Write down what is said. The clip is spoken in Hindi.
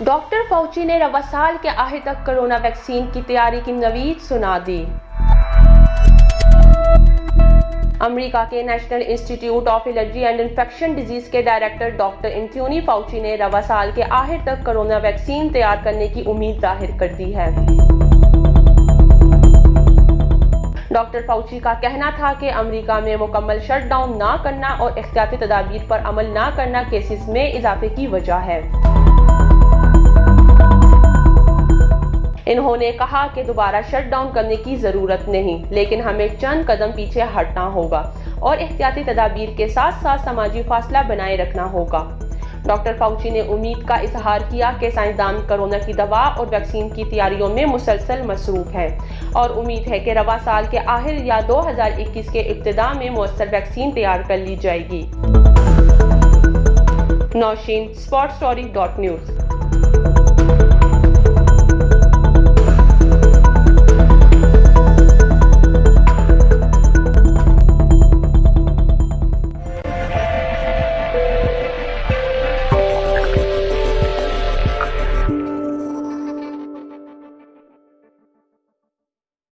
डॉक्टर फाउची ने रवा साल के आखिर तक कोरोना वैक्सीन की तैयारी की नवीद सुना दी। अमेरिका के national institute of allergy and infection disease के डायरेक्टर डॉक्टर एंथोनी फाउची ने रवा साल के आखिर तक कोरोना वैक्सीन तैयार करने की उम्मीद जाहिर कर दी है। डॉक्टर फाउची का कहना था कि अमेरिका में मुकम्मल शटडाउन ना करना और एहतियाती तदाबीर पर अमल ना करना केसेस में इजाफे की वजह है। इन्होंने कहा कि दोबारा शटडाउन करने की जरूरत नहीं, लेकिन हमें चंद कदम पीछे हटना होगा और एहतियाती तदाबीर के साथ साथ समाजी फासला बनाए रखना होगा। डॉक्टर फाउची ने उम्मीद का इजहार किया कि साइंसदान कोरोना की दवा और वैक्सीन की तैयारियों में मुसलसल मसरूफ हैं और उम्मीद है कि रवा साल के आखिर या 2021 के इब्तिदा में मुअस्सर वैक्सीन तैयार कर ली जाएगी। नौशीन, sportstory.news।